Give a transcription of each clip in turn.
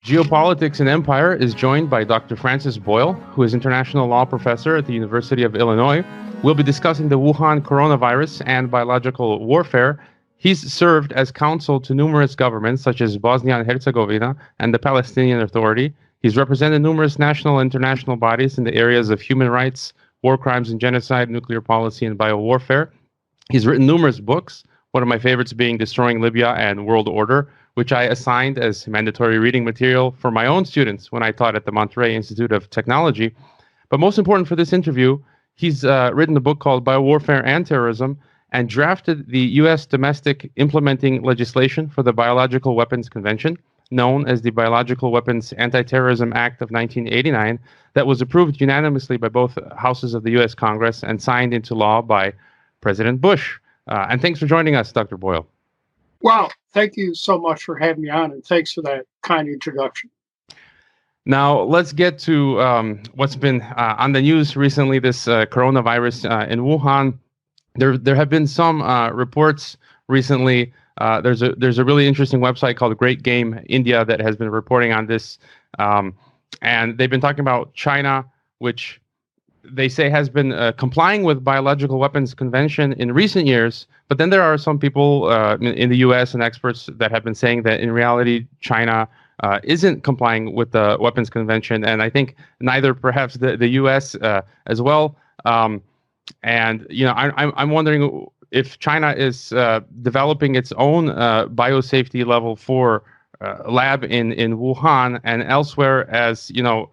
Geopolitics and Empire is joined by Dr. Francis Boyle, who is international law professor at the University of Illinois. We'll be discussing the Wuhan coronavirus and biological warfare. He's served as counsel to numerous governments, such as Bosnia and Herzegovina and the Palestinian Authority. He's represented numerous national and international bodies in the areas of human rights, war crimes and genocide, nuclear policy, and biowarfare. He's written numerous books, one of my favorites being Destroying Libya and World Order, which I assigned as mandatory reading material for my own students when I taught at the Monterey Institute of Technology. But most important for this interview, he's written a book called Biowarfare and Terrorism and drafted the U.S. domestic implementing legislation for the Biological Weapons Convention, known as the Biological Weapons Anti-Terrorism Act of 1989, that was approved unanimously by both houses of the U.S. Congress and signed into law by President Bush. And thanks for joining us, Dr. Boyle. Wow, thank you so much for having me on, and thanks for that kind introduction. Now, let's get to what's been on the news recently, this coronavirus in Wuhan. There have been some reports recently. There's a really interesting website called Great Game India that has been reporting on this. And they've been talking about China, which they say has been complying with Biological Weapons Convention in recent years. But then there are some people in the U.S. and experts that have been saying that in reality, China isn't complying with the Weapons Convention. And I think neither perhaps the U.S. As well. And, you know, I'm wondering if China is developing its own biosafety level 4 lab in Wuhan and elsewhere as, you know,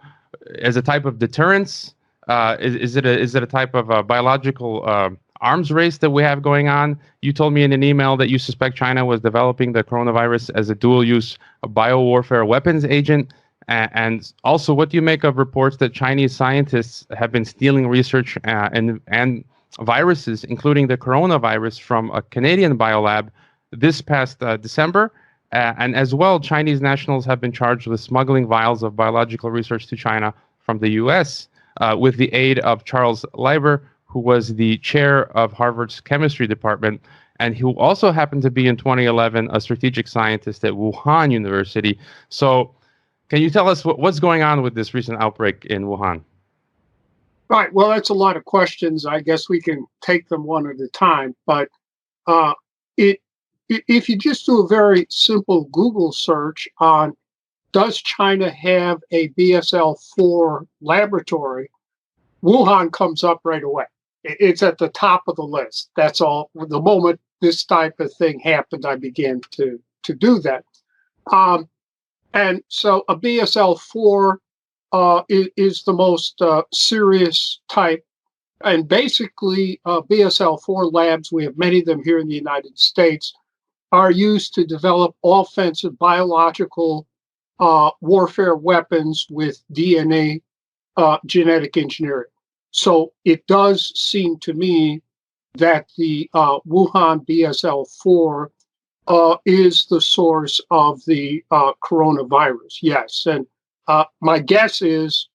as a type of deterrence. Is it a type of biological arms race that we have going on? You told me in an email that you suspect China was developing the coronavirus as a dual-use biowarfare weapons agent. And also, what do you make of reports that Chinese scientists have been stealing research and viruses, including the coronavirus, from a Canadian biolab this past December? And as well, Chinese nationals have been charged with smuggling vials of biological research to China from the U.S. With the aid of Charles Leiber, who was the chair of Harvard's chemistry department, and who also happened to be in 2011 a strategic scientist at Wuhan University. So can you tell us what's going on with this recent outbreak in Wuhan? Right. Well, that's a lot of questions. I guess we can take them one at a time. But if you just do a very simple Google search on does China have a BSL-4 laboratory, Wuhan comes up right away. It's at the top of the list. That's all. The moment this type of thing happened, I began to do that. And so a BSL-4 is the most serious type. And basically, BSL-4 labs, we have many of them here in the United States, are used to develop offensive biological warfare weapons with DNA genetic engineering. So it does seem to me that the Wuhan BSL-4 is the source of the coronavirus. Yes. And my guess is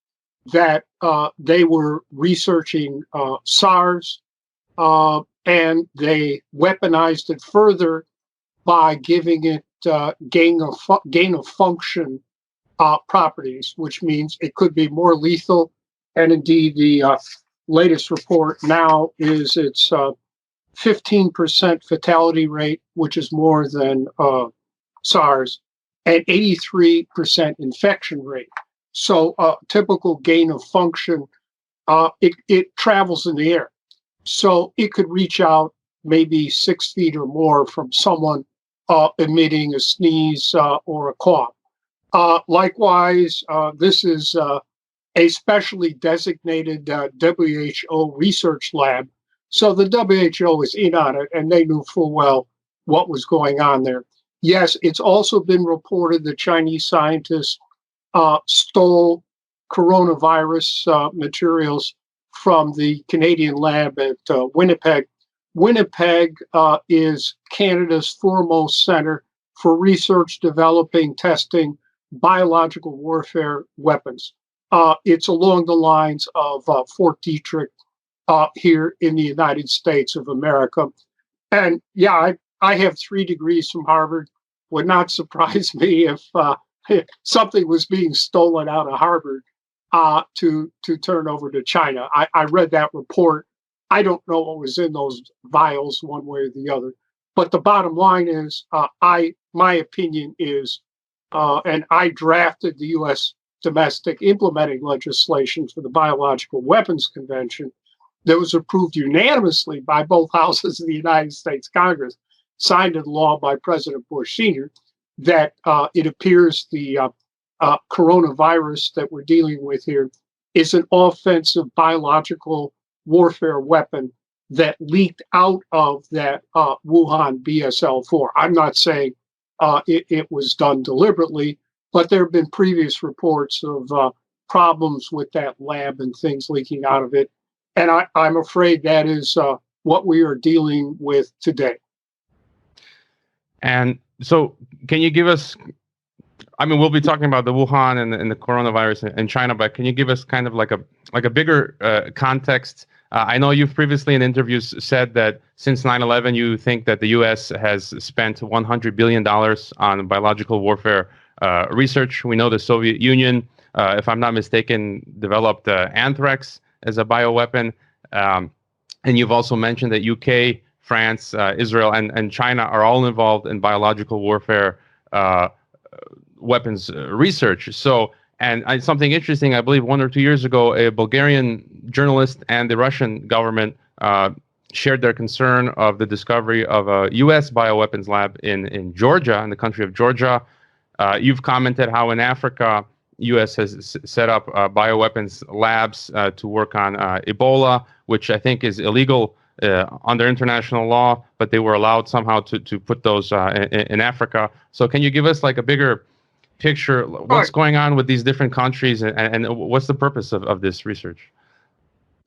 that they were researching SARS and they weaponized it further by giving it gain of function properties, which means it could be more lethal. And indeed, the latest report now is its 15% fatality rate, which is more than SARS, and 83% infection rate. So typical gain of function, it travels in the air. So it could reach out maybe 6 feet or more from someone emitting a sneeze or a cough. Likewise, this is a specially designated WHO research lab. So the WHO is in on it, and they knew full well what was going on there. Yes, it's also been reported that Chinese scientists stole coronavirus materials from the Canadian lab at Winnipeg. Winnipeg is Canada's foremost center for research, developing, testing biological warfare weapons. It's along the lines of Fort Detrick here in the United States of America. And yeah, I have 3 degrees from Harvard. Would not surprise me if something was being stolen out of Harvard to turn over to China. I read that report. I don't know what was in those vials one way or the other. But the bottom line is, my opinion is, and I drafted the U.S. domestic implementing legislation for the Biological Weapons Convention that was approved unanimously by both houses of the United States Congress, signed into law by President Bush Sr., that it appears the coronavirus that we're dealing with here is an offensive biological warfare weapon that leaked out of that Wuhan BSL-4. I'm not saying it was done deliberately, but there have been previous reports of problems with that lab and things leaking out of it. And I'm afraid that is what we are dealing with today. And so, can you give us? I mean, we'll be talking about the Wuhan and the coronavirus in China, but can you give us kind of like a bigger context? I know you've previously in interviews said that since 9/11, you think that the U.S. has spent $100 billion on biological warfare research. We know the Soviet Union, if I'm not mistaken, developed anthrax as a bioweapon. And you've also mentioned that UK, France, Israel, and China are all involved in biological warfare weapons research. So, and something interesting, I believe 1 or 2 years ago, a Bulgarian journalist and the Russian government shared their concern of the discovery of a U.S. bioweapons lab in Georgia, in the country of Georgia. You've commented how in Africa, U.S. has set up bioweapons labs to work on Ebola, which I think is illegal under international law, but they were allowed somehow to put those in Africa. So can you give us like a bigger picture, what's going on with these different countries and what's the purpose of this research?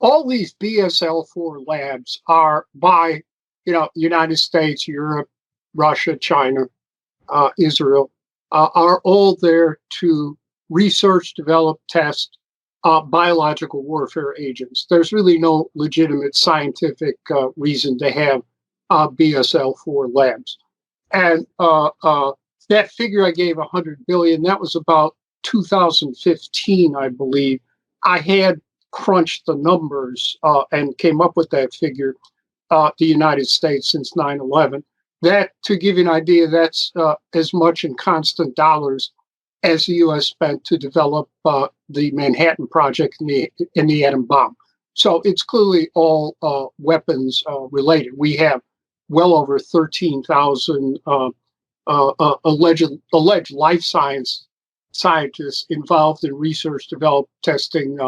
All these BSL-4 labs are by, United States, Europe, Russia, China, Israel, are all there to research, develop, test biological warfare agents. There's really no legitimate scientific reason to have BSL-4 labs. And that figure I gave, 100 billion, that was about 2015, I believe. I had crunched the numbers and came up with that figure, the United States since 9/11. That, to give you an idea, that's as much in constant dollars as the U.S. spent to develop the Manhattan Project and the atom bomb. So it's clearly all weapons related. We have well over 13,000 alleged life scientists involved in research, development, testing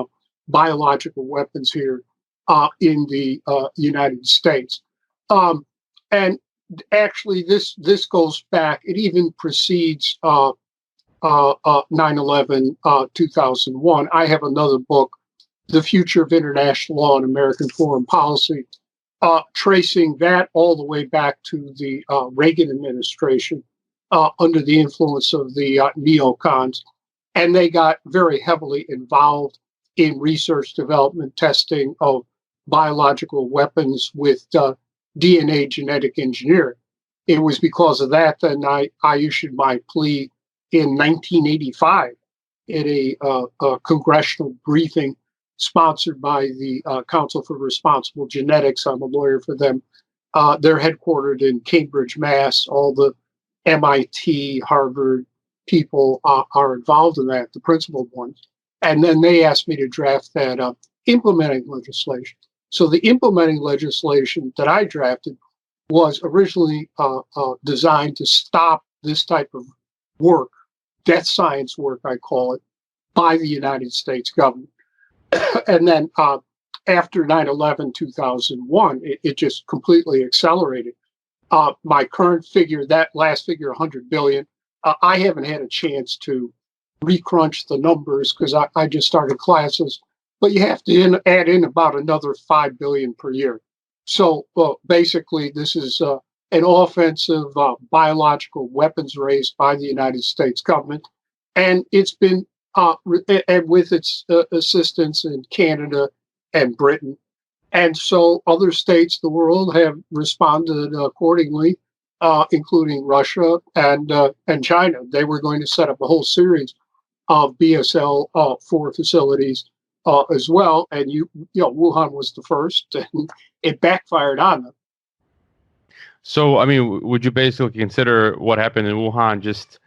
biological weapons here in the United States. And actually, this goes back. It even precedes 9/11, 2001. I have another book, The Future of International Law and American Foreign Policy, tracing that all the way back to the Reagan administration under the influence of the neocons. And they got very heavily involved in research, development, testing of biological weapons with DNA genetic engineering. It was because of that that I issued my plea in 1985 at a congressional briefing sponsored by the Council for Responsible Genetics. I'm a lawyer for them. They're headquartered in Cambridge, Mass. All the MIT, Harvard people are involved in that, the principal ones. And then they asked me to draft that implementing legislation. So the implementing legislation that I drafted was originally designed to stop this type of work, death science work, I call it, by the United States government. And then after 9/11, 2001, it just completely accelerated. My current figure, that last figure, 100 billion, I haven't had a chance to recrunch the numbers because I just started classes, but you have to add in about another 5 billion per year. So basically, this is an offensive biological weapons race by the United States government, and it's been and with its assistance in Canada and Britain. And so other states of the world have responded accordingly. including Russia and China. They were going to set up a whole series of BSL-4 facilities as well, and Wuhan was the first, and it backfired on them. So, I mean, would you basically consider what happened in Wuhan just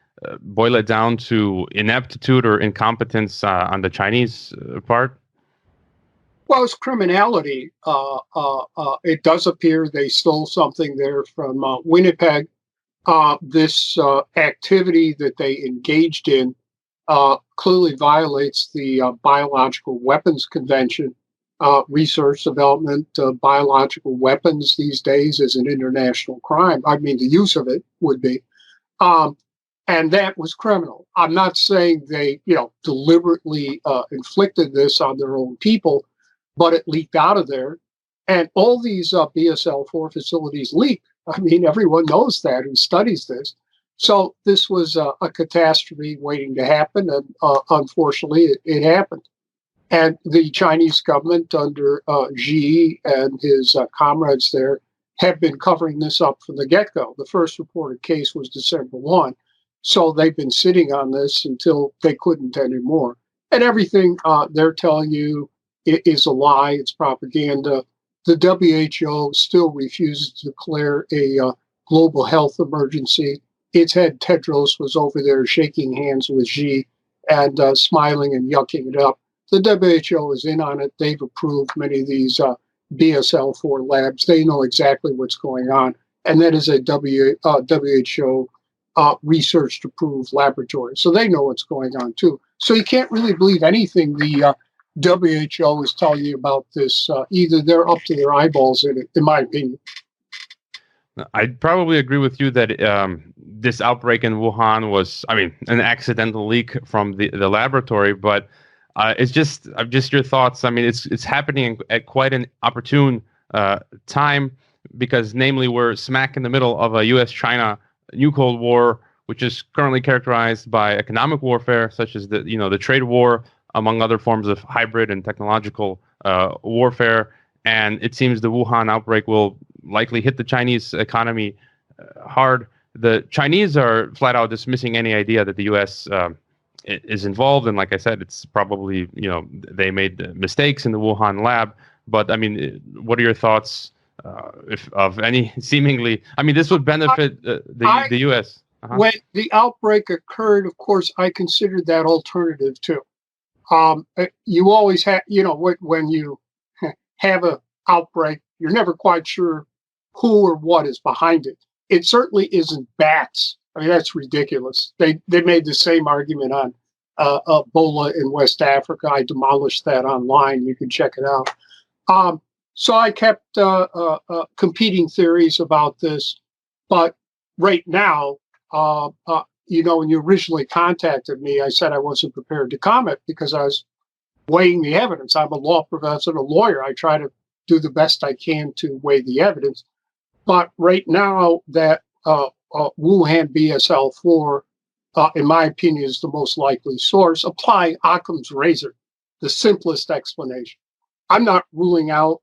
boil it down to ineptitude or incompetence on the Chinese part? Well, it's criminality. It does appear they stole something there from Winnipeg. This activity that they engaged in clearly violates the Biological Weapons Convention. Research development of biological weapons these days is an international crime. I mean, the use of it would be. And that was criminal. I'm not saying they, deliberately inflicted this on their own people, but it leaked out of there. And all these BSL-4 facilities leak. I mean, everyone knows that who studies this. So this was a catastrophe waiting to happen, and unfortunately, it happened. And the Chinese government under Xi and his comrades there have been covering this up from the get-go. The first reported case was December 1. So they've been sitting on this until they couldn't anymore. And everything they're telling you is a lie. It's propaganda. The WHO still refuses to declare a global health emergency. Its head, Tedros, was over there shaking hands with Xi and smiling and yucking it up. The WHO is in on it. They've approved many of these BSL-4 labs. They know exactly what's going on. And that is a WHO research-approved laboratory. So they know what's going on, too. So you can't really believe anything the WHO is telling you about this. Either they're up to their eyeballs in it, in my opinion. I'd probably agree with you that this outbreak in Wuhan was, I mean, an accidental leak from the laboratory, but it's just your thoughts. I mean, it's happening at quite an opportune time because, namely, we're smack in the middle of a U.S.-China new Cold War, which is currently characterized by economic warfare, such as the trade war, among other forms of hybrid and technological warfare. And it seems the Wuhan outbreak will likely hit the Chinese economy hard. The Chinese are flat out dismissing any idea that the U.S. Is involved, and like I said, it's probably they made mistakes in the Wuhan lab. But I mean, what are your thoughts, if of any seemingly? I mean, this would benefit the U.S. When the outbreak occurred, of course, I considered that alternative too. You always have, when you have an outbreak, you're never quite sure who or what is behind it. It certainly isn't bats. I mean, that's ridiculous. They made the same argument on Ebola in West Africa. I demolished that online. You can check it out. So I kept competing theories about this. But right now, when you originally contacted me, I said I wasn't prepared to comment because I was weighing the evidence. I'm a law professor and a lawyer. I try to do the best I can to weigh the evidence. But right now, that Wuhan BSL-4, in my opinion, is the most likely source. Apply Occam's razor, the simplest explanation. I'm not ruling out,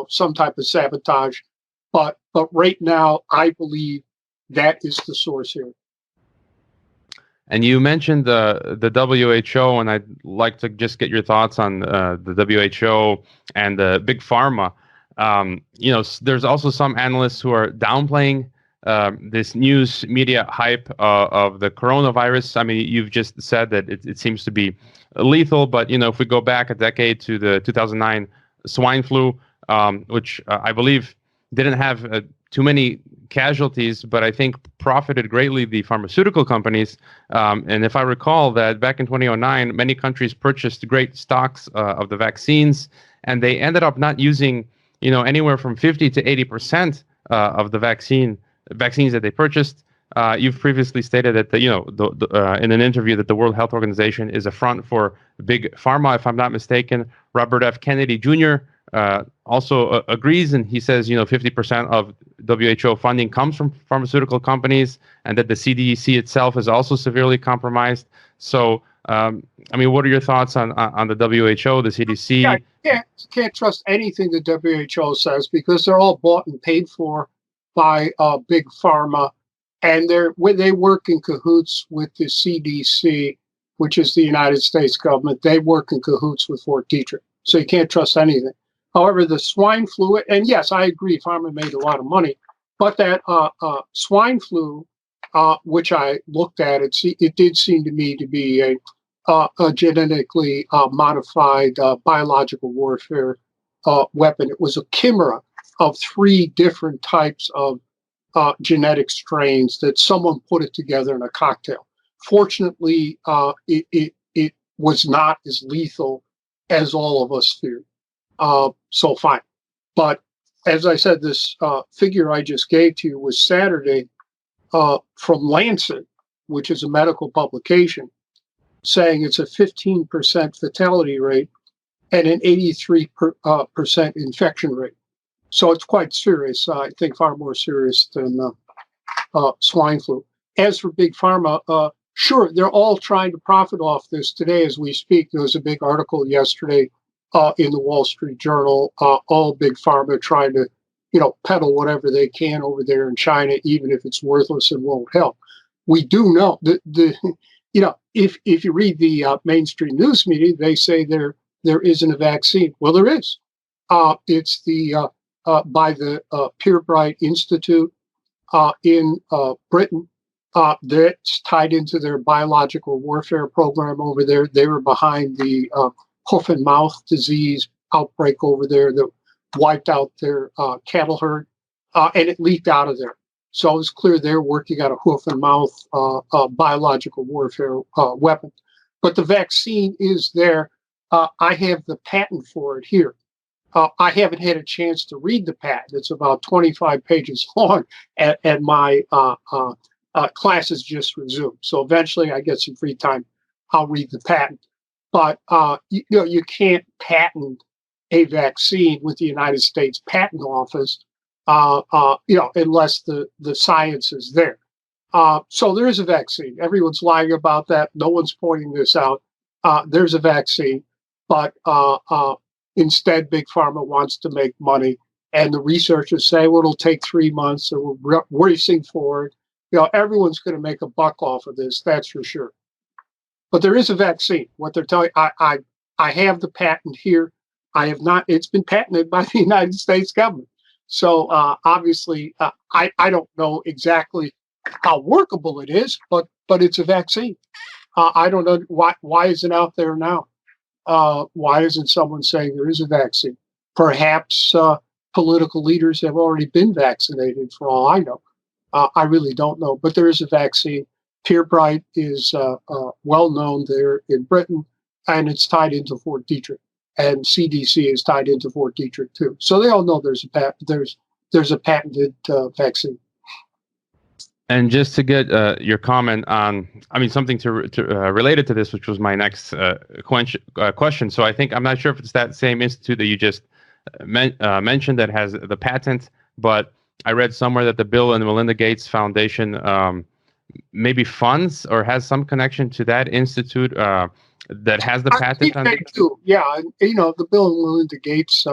some type of sabotage, but right now, I believe that is the source here. And you mentioned the WHO, and I'd like to just get your thoughts on the WHO and the big pharma. There's also some analysts who are downplaying this news media hype of the coronavirus. I mean, you've just said that it seems to be lethal, but if we go back a decade to the 2009 swine flu, which I believe didn't have too many casualties, but I think profited greatly the pharmaceutical companies. And if I recall that back in 2009, many countries purchased great stocks of the vaccines, and they ended up not using anywhere from 50 to 80% of the vaccines that they purchased. You've previously stated that in an interview that the World Health Organization is a front for big pharma, if I'm not mistaken. Robert F. Kennedy Jr. Also agrees, and he says 50% of WHO funding comes from pharmaceutical companies, and that the CDC itself is also severely compromised. So, I mean, what are your thoughts on the WHO, the CDC? Yeah, can't trust anything the WHO says because they're all bought and paid for by big pharma. and they work in cahoots with the CDC, which is the United States government. They work in cahoots with Fort Detrick, so you can't trust anything. However, the swine flu, and yes, I agree, pharma made a lot of money, but that swine flu, which I looked at, it did seem to me to be a genetically modified biological warfare weapon. It was a chimera of 3 different types of genetic strains that someone put it together in a cocktail. Fortunately, it was not as lethal as all of us feared. So fine. But as I said, this figure I just gave to you was Saturday from Lancet, which is a medical publication, saying it's a 15% fatality rate and an 83% infection rate. So it's quite serious. I think far more serious than swine flu. As for big pharma, sure, they're all trying to profit off this today as we speak. There was a big article yesterday in the Wall Street Journal. All big pharma trying to, peddle whatever they can over there in China, even if it's worthless and won't help. We do know that if you read the mainstream news media, they say there isn't a vaccine. Well, there is. It's the by the Purebright Institute in Britain. That's tied into their biological warfare program over there. They were behind the hoof and mouth disease outbreak over there that wiped out their cattle herd, and it leaked out of there. So it was clear they're working on a hoof and mouth biological warfare weapon. But the vaccine is there. I have the patent for it here. I haven't had a chance to read the patent. It's about 25 pages long, and my classes just resumed. So eventually I get some free time. I'll read the patent. But you can't patent a vaccine with the United States Patent Office, unless the science is there. So there is a vaccine. Everyone's lying about that. No one's pointing this out. There's a vaccine, but instead, Big Pharma wants to make money, and the researchers say, well, it'll take 3 months, and we're racing for it. Everyone's going to make a buck off of this, that's for sure. But there is a vaccine. What they're telling, I have the patent here. I have not. It's been patented by the United States government. So obviously, I don't know exactly how workable it is, but it's a vaccine. I don't know why is it out there now. Why isn't someone saying there is a vaccine? Perhaps political leaders have already been vaccinated, for all I know. I really don't know, but there is a vaccine. Purebright is well known there in Britain, and it's tied into Fort Detrick, and CDC is tied into Fort Detrick too. So they all know there's a patented vaccine. And just to get your comment on, something to related to this, which was my next question. So I'm not sure if it's that same institute that you just mentioned that has the patent, but I read somewhere that the Bill and Melinda Gates Foundation maybe funds or has some connection to that institute that has the patent. They do, yeah. And, the Bill and Melinda Gates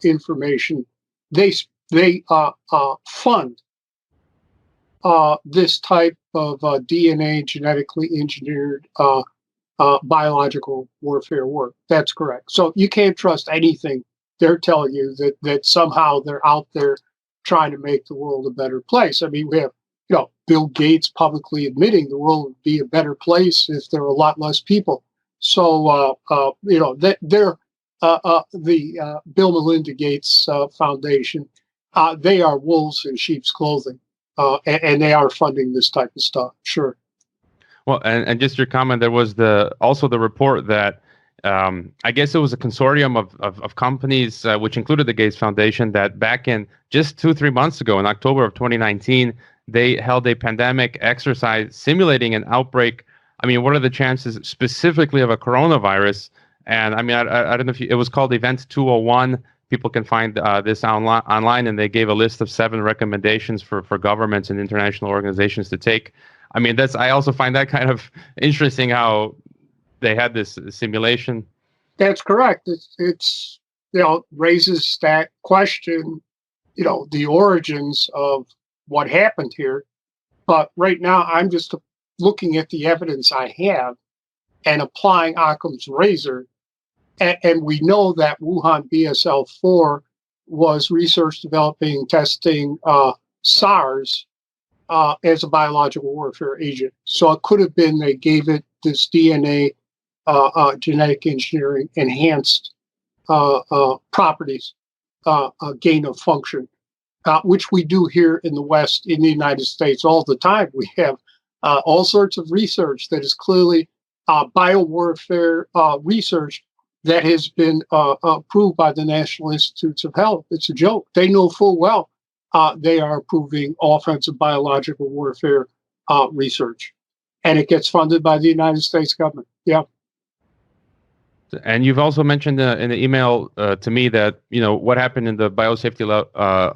information, they fund this type of DNA genetically engineered biological warfare work. That's correct. So you can't trust anything they're telling you that somehow they're out there trying to make the world a better place. We have Bill Gates publicly admitting the world would be a better place if there were a lot less people. So they're the Bill Melinda Gates Foundation. They are wolves in sheep's clothing. And they are funding this type of stuff, sure. Well, and just your comment, there was also the report that I guess it was a consortium of companies, which included the Gates Foundation, that back in just 2-3 months ago, in October of 2019, they held a pandemic exercise simulating an outbreak. What are the chances specifically of a coronavirus? And I don't know if it was called Event 201. People can find this online, and they gave a list of 7 recommendations for governments and international organizations to take. I also find that kind of interesting how they had this simulation. That's correct. It's raises that question, the origins of what happened here. But right now, I'm just looking at the evidence I have and applying Occam's razor. And we know that Wuhan BSL-4 was research developing, testing SARS as a biological warfare agent. So it could have been they gave it this DNA genetic engineering enhanced properties, gain of function, which we do here in the West, in the United States, all the time. We have all sorts of research that is clearly biowarfare research that has been approved by the National Institutes of Health. It's a joke. They know full well they are approving offensive biological warfare research, and it gets funded by the United States government. Yeah. And you've also mentioned in the email to me that what happened in the biosafety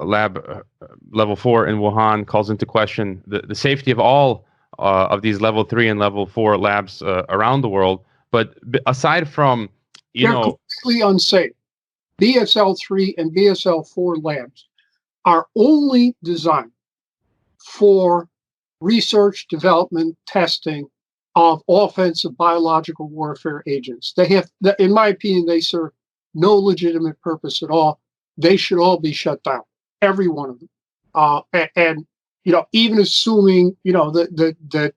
lab level 4 in Wuhan calls into question the safety of all of these level 3 and level 4 labs around the world. But aside from they're completely unsafe. BSL-3 and BSL-4 labs are only designed for research, development, testing of offensive biological warfare agents. They have, in my opinion, they serve no legitimate purpose at all. They should all be shut down, every one of them. And even assuming they're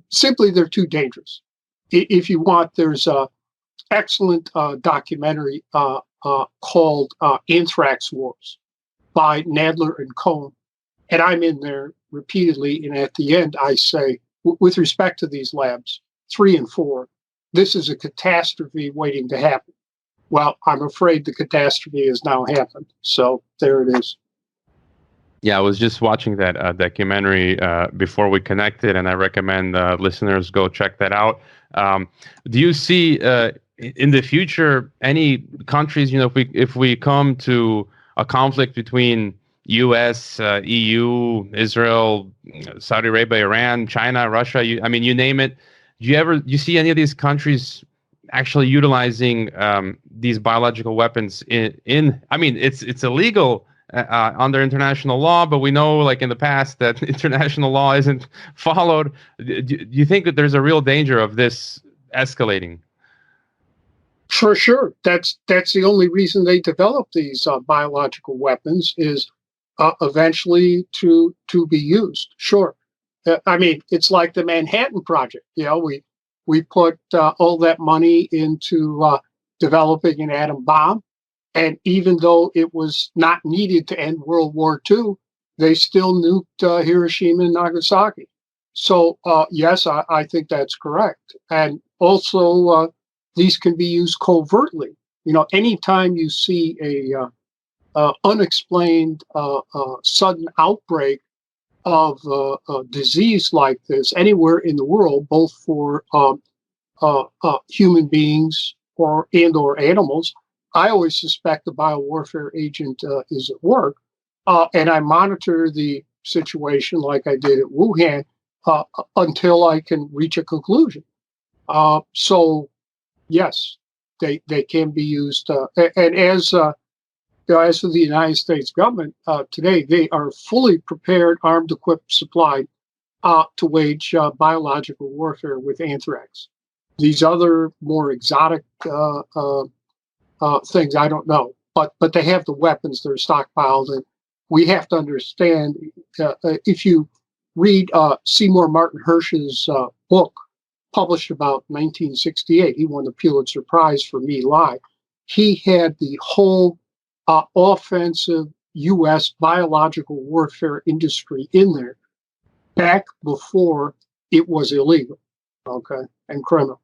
simply they're too dangerous. If you want, there's a excellent documentary called Anthrax Wars by Nadler and Cohen. And I'm in there repeatedly. And at the end, I say, with respect to these labs, 3 and 4, this is a catastrophe waiting to happen. Well, I'm afraid the catastrophe has now happened. So there it is. Yeah, I was just watching that documentary before we connected, and I recommend listeners go check that out. Do you see in the future any countries, if we come to a conflict between U.S., EU, Israel, Saudi Arabia, Iran, China, Russia, you name it, do you see any of these countries actually utilizing these biological weapons it's illegal under international law, but we know, like in the past, that international law isn't followed. Do you think that there's a real danger of this escalating? For sure. That's the only reason they develop these biological weapons is eventually to be used. Sure. It's like the Manhattan Project. We put all that money into developing an atom bomb. And even though it was not needed to end World War II, they still nuked Hiroshima and Nagasaki. So, yes, I think that's correct. And also, these can be used covertly. Anytime you see a unexplained sudden outbreak of a disease like this anywhere in the world, both for human beings or animals, I always suspect the biowarfare agent is at work, and I monitor the situation like I did at Wuhan until I can reach a conclusion. So, yes, they can be used. And as for the United States government today, they are fully prepared, armed, equipped, supplied to wage biological warfare with anthrax. These other more exotic things, I don't know, but they have the weapons, they're stockpiled, and we have to understand. If you read Seymour Martin Hersh's book, published about 1968, he won the Pulitzer Prize for Me Lie. He had the whole offensive U.S. biological warfare industry in there back before it was illegal, okay, and criminal.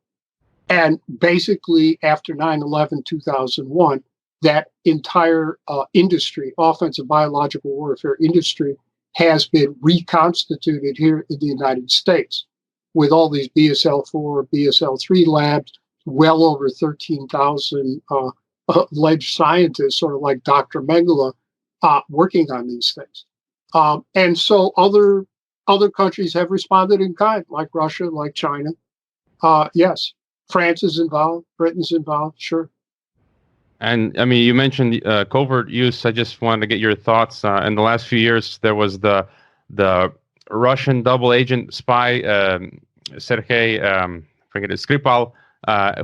And basically, after 9/11, 2001, that entire industry, offensive biological warfare industry, has been reconstituted here in the United States with all these BSL-4, BSL-3 labs, well over 13,000 alleged scientists, sort of like Dr. Mengele, working on these things. And so other countries have responded in kind, like Russia, like China. Yes. France is involved. Britain's involved. Sure. And you mentioned covert use. I just wanted to get your thoughts. In the last few years, there was the the Russian double agent spy Sergei, I forget it, Skripal,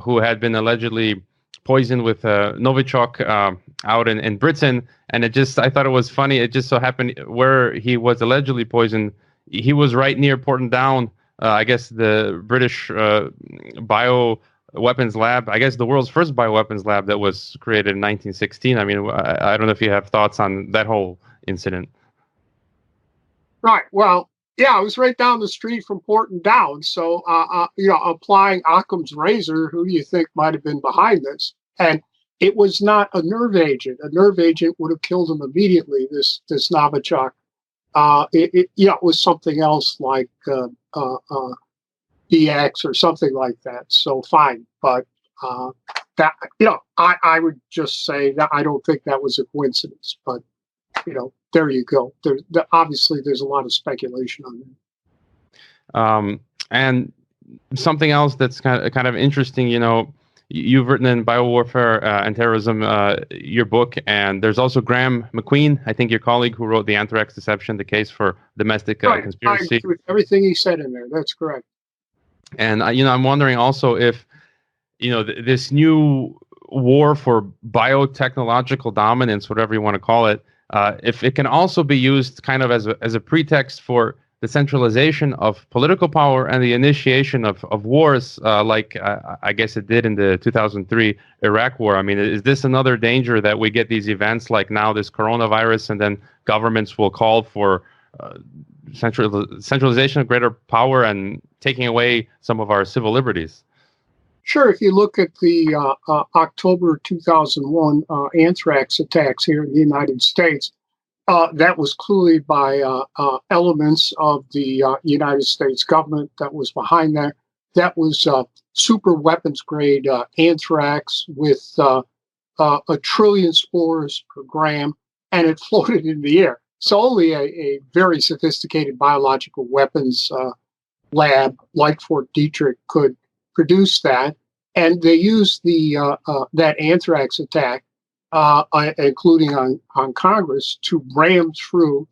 who had been allegedly poisoned with Novichok out in Britain. And I thought it was funny. It just so happened where he was allegedly poisoned, he was right near Porton Down, I guess the British bio weapons lab, I guess the world's first bioweapons lab that was created in 1916. I mean, I don't know if you have thoughts on that whole incident. Right. Well, yeah, it was right down the street from Porton Down. So, applying Occam's razor, who do you think might have been behind this? And it was not a nerve agent. A nerve agent would have killed him immediately. This Novichok. It was something else like DX or something like that. So fine, but that I would just say that I don't think that was a coincidence. But there you go. Obviously, there's a lot of speculation on that. And something else that's kind of interesting, you've written in Biowarfare and Terrorism, your book, and there's also Graham McQueen, I think your colleague, who wrote The Anthrax Deception, the Case for Domestic Conspiracy. I agree with everything he said in there. That's correct. And I'm wondering also if this new war for biotechnological dominance, whatever you want to call it, if it can also be used kind of as a pretext for the centralization of political power and the initiation of wars, like I guess it did in the 2003 Iraq War. I mean, is this another danger that we get these events like now this coronavirus, and then governments will call for centralization of greater power and taking away some of our civil liberties? Sure. If you look at the October 2001 anthrax attacks here in the United States, that was clearly by elements of the United States government that was behind that. That was super weapons grade anthrax with 1 trillion spores per gram, and it floated in the air. So only a very sophisticated biological weapons lab like Fort Detrick could produce that. And they used that anthrax attack, including on Congress, to ram through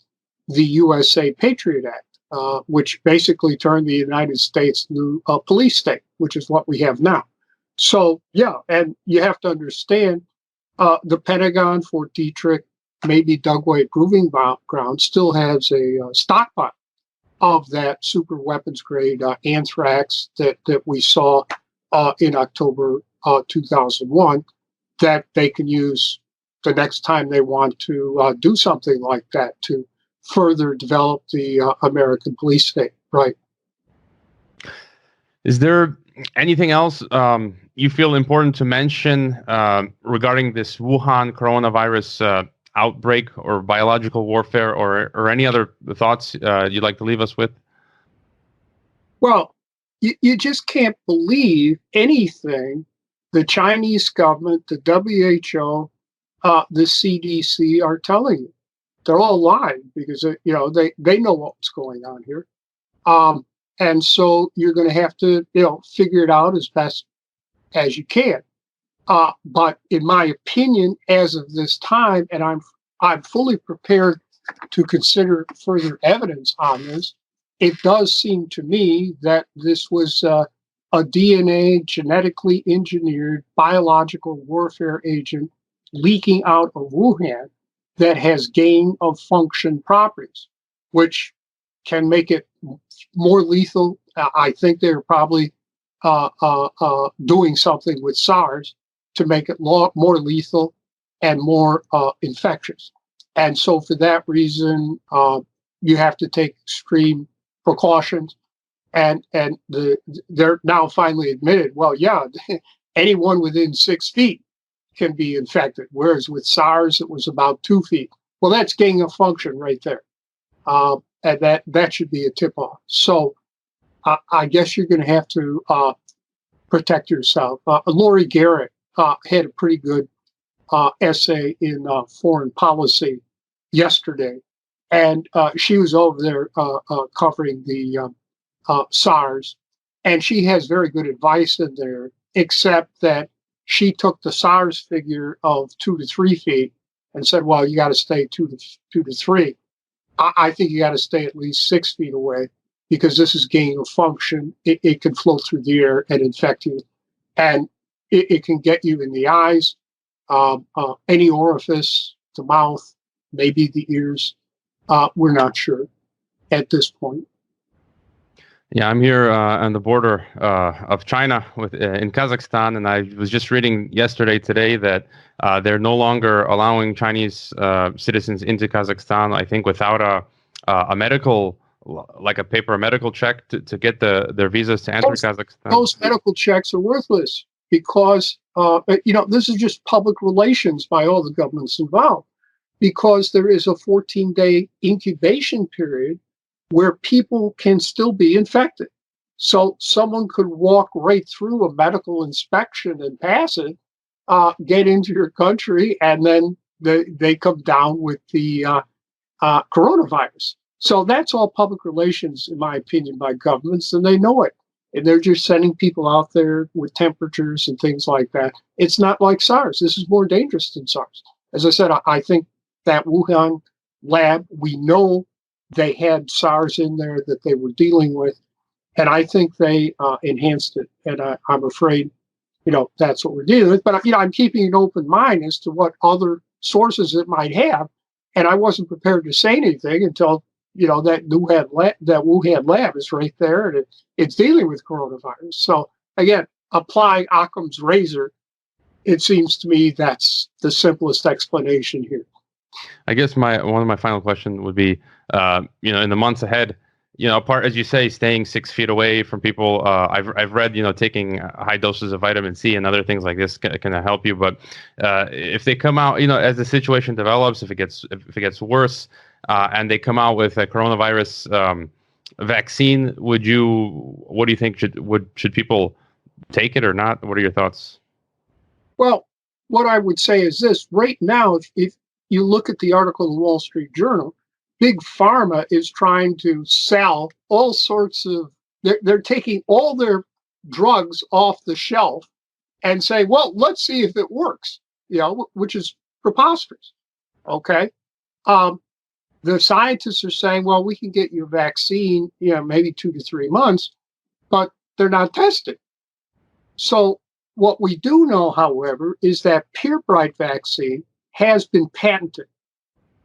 the USA Patriot Act, which basically turned the United States into a police state, which is what we have now. So, yeah, and you have to understand the Pentagon, Fort Detrick, maybe Dugway Proving Ground still has a stockpile of that super weapons grade anthrax that we saw in October 2001 that they can use the next time they want to do something like that to further develop the American police state. Right. Is there anything else you feel important to mention regarding this Wuhan coronavirus outbreak or biological warfare, or any other thoughts you'd like to leave us with? Well, you just can't believe anything the Chinese government, the WHO, the CDC are telling you. They're all lying because they know what's going on here, and so you're going to have to figure it out as best as you can. But in my opinion, as of this time, and I'm fully prepared to consider further evidence on this, it does seem to me that this was a DNA genetically engineered biological warfare agent leaking out of Wuhan that has gain of function properties, which can make it more lethal. I think they're probably doing something with SARS to make it more lethal and more infectious. And so for that reason, you have to take extreme precautions. And they're now finally admitted, well, yeah, anyone within 6 feet can be infected, whereas with SARS, it was about 2 feet. Well, that's gain of function right there. And that should be a tip-off. So I guess you're going to have to protect yourself. Lori Garrett had a pretty good essay in Foreign Policy yesterday, and she was over there covering the SARS, and she has very good advice in there, except that she took the SARS figure of 2 to 3 feet and said, well, you got to stay 2 to 3. I think you got to stay at least 6 feet away because this is gain of function. It can float through the air and infect you, and it can get you in the eyes, any orifice, the mouth, maybe the ears. We're not sure at this point. Yeah, I'm here on the border of China with in Kazakhstan, and I was just reading today, that they're no longer allowing Chinese citizens into Kazakhstan. I think without a medical, like a paper medical check to get their visas to enter Kazakhstan. Those medical checks are worthless because this is just public relations by all the governments involved. Because there is a 14-day incubation period where people can still be infected. So someone could walk right through a medical inspection and pass it, get into your country, and then they come down with the coronavirus. So that's all public relations, in my opinion, by governments, and they know it. And they're just sending people out there with temperatures and things like that. It's not like SARS. This is more dangerous than SARS. As I said, I think that Wuhan lab, we know they had SARS in there that they were dealing with, and I think they enhanced it. And I'm afraid, that's what we're dealing with. But I'm keeping an open mind as to what other sources it might have, and I wasn't prepared to say anything until that Wuhan lab is right there, and it's dealing with coronavirus. So again, applying Occam's razor, it seems to me that's the simplest explanation here. I guess one of my final questions would be, in the months ahead, apart, as you say, staying 6 feet away from people. I've read, taking high doses of vitamin C and other things like this can help you. But if they come out, as the situation develops, if it gets worse, and they come out with a coronavirus vaccine, what do you think should people take it or not? What are your thoughts? Well, what I would say is this: right now, if you look at the article in the Wall Street Journal, Big Pharma is trying to sell all sorts of, they're taking all their drugs off the shelf and say, well, let's see if it works, which is preposterous. Okay. The scientists are saying, well, we can get you a vaccine, maybe 2 to 3 months, but they're not tested. So what we do know, however, is that Purebright vaccine has been patented.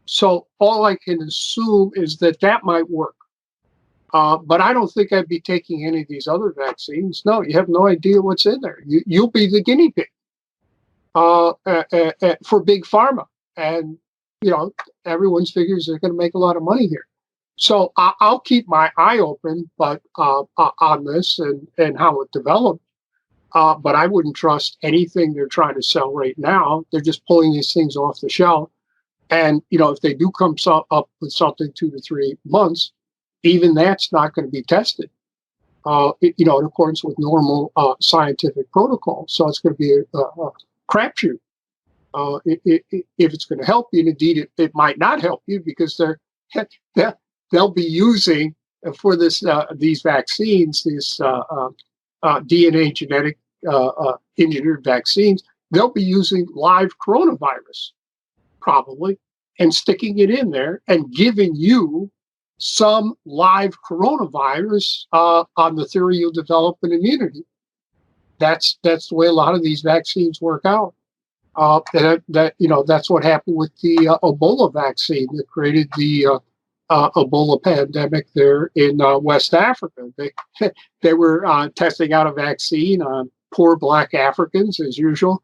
So all I can assume is that might work. But I don't think I'd be taking any of these other vaccines. No, you have no idea what's in there. You'll be the guinea pig for Big Pharma. And, everyone's figures they're going to make a lot of money here. So I'll keep my eye open on this and how it develops. But I wouldn't trust anything they're trying to sell right now. They're just pulling these things off the shelf. And, if they do come up with something 2 to 3 months, even that's not going to be tested, in accordance with normal scientific protocol. So it's going to be a crapshoot. If it's going to help you, and indeed it might not help you, because they'll be using for these vaccines, these DNA genetic engineered vaccines, they'll be using live coronavirus, probably, and sticking it in there and giving you some live coronavirus on the theory you'll develop an immunity. That's the way a lot of these vaccines work out. That's what happened with the Ebola vaccine that created the Ebola pandemic there in West Africa. They were testing out a vaccine on poor Black Africans, as usual,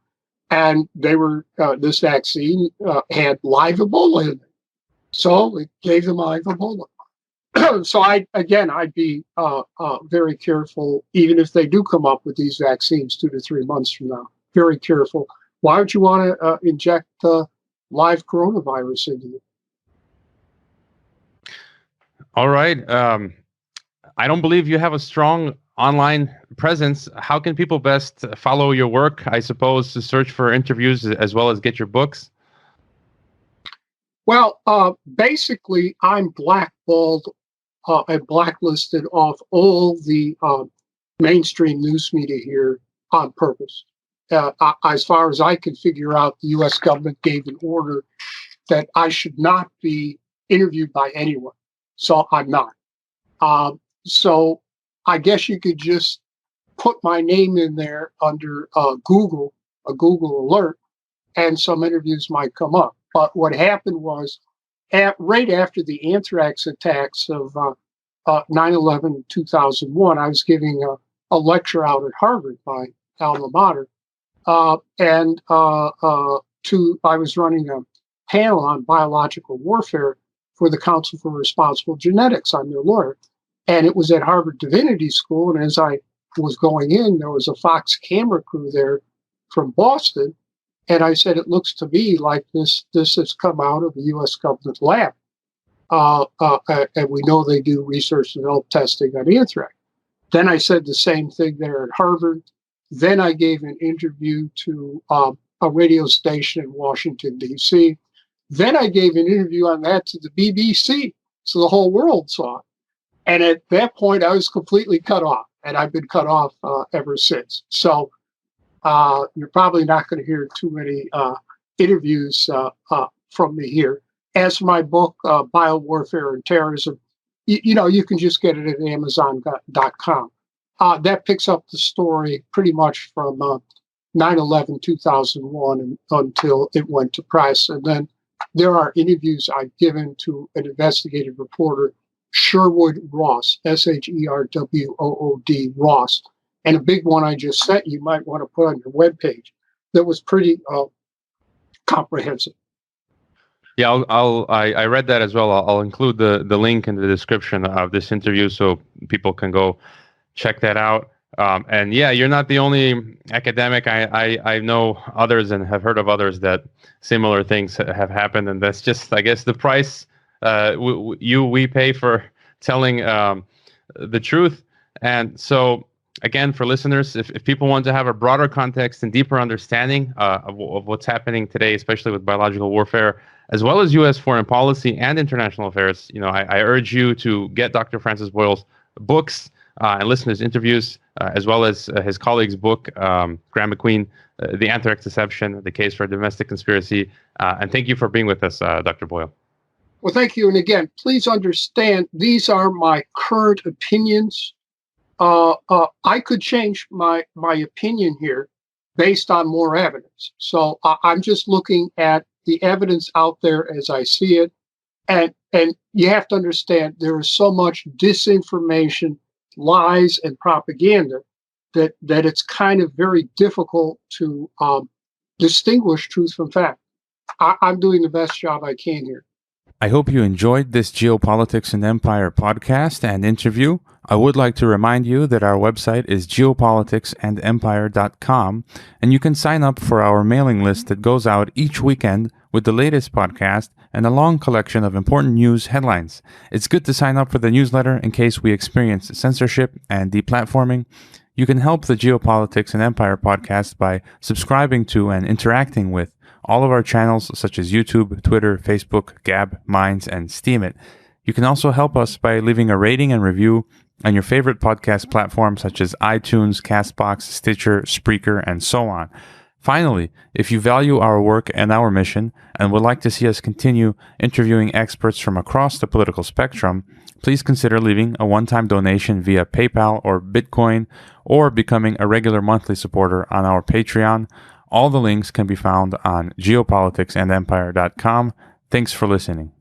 and this vaccine had live Ebola in it. So it gave them live Ebola. So I'd be very careful, even if they do come up with these vaccines 2 to 3 months from now. Very careful. Why would you want to inject live coronavirus into you? All right. I don't believe you have a strong online presence. How can people best follow your work? I suppose to search for interviews as well as get your books. Well, basically, I'm blackballed and blacklisted off all the mainstream news media here on purpose. As far as I can figure out, the U.S. government gave an order that I should not be interviewed by anyone. So I'm not. So I guess you could just put my name in there under Google, a Google alert, and some interviews might come up. But what happened was, right after the anthrax attacks of 9/11 2001, I was giving a lecture out at Harvard, my alma mater, and I was running a panel on biological warfare for the Council for Responsible Genetics. I'm their lawyer. And it was at Harvard Divinity School. And as I was going in, there was a Fox camera crew there from Boston. And I said, it looks to me like this has come out of a U.S. government lab. And we know they do research and develop testing on anthrax. Then I said the same thing there at Harvard. Then I gave an interview to a radio station in Washington, D.C. Then I gave an interview on that to the BBC, so the whole world saw it. And at that point, I was completely cut off, and I've been cut off ever since. So you're probably not going to hear too many interviews from me here. As for my book, Biowarfare and Terrorism, you can just get it at Amazon.com. That picks up the story pretty much from 9/11 2001 until it went to press. And then there are interviews I've given to an investigative reporter, Sherwood Ross, Sherwood Ross. And a big one I just sent you might want to put on your webpage that was pretty comprehensive. Yeah, I read that as well. I'll include the link in the description of this interview so people can go check that out. And yeah, you're not the only academic. I know others and have heard of others that similar things have happened, and that's just, I guess, the price we pay for telling the truth. And so, again, for listeners, if people want to have a broader context and deeper understanding of what's happening today, especially with biological warfare, as well as U.S. foreign policy and international affairs, I urge you to get Dr. Francis Boyle's books and listen to his interviews, as well as his colleague's book, Graham McQueen, The Anthrax Deception, The Case for a Domestic Conspiracy. And thank you for being with us, Dr. Boyle. Well, thank you. And again, please understand, these are my current opinions. I could change my opinion here based on more evidence. So I'm just looking at the evidence out there as I see it. And you have to understand, there is so much disinformation, lies, and propaganda that it's kind of very difficult to distinguish truth from fact. I'm doing the best job I can here. I hope you enjoyed this Geopolitics and Empire podcast and interview. I would like to remind you that our website is geopoliticsandempire.com, and you can sign up for our mailing list that goes out each weekend with the latest podcast and a long collection of important news headlines. It's good to sign up for the newsletter in case we experience censorship and deplatforming. You can help the Geopolitics and Empire podcast by subscribing to and interacting with all of our channels such as YouTube, Twitter, Facebook, Gab, Minds, and Steemit. You can also help us by leaving a rating and review on your favorite podcast platforms such as iTunes, Castbox, Stitcher, Spreaker, and so on. Finally, if you value our work and our mission and would like to see us continue interviewing experts from across the political spectrum, please consider leaving a one-time donation via PayPal or Bitcoin, or becoming a regular monthly supporter on our Patreon. All the links can be found on geopoliticsandempire.com. Thanks for listening.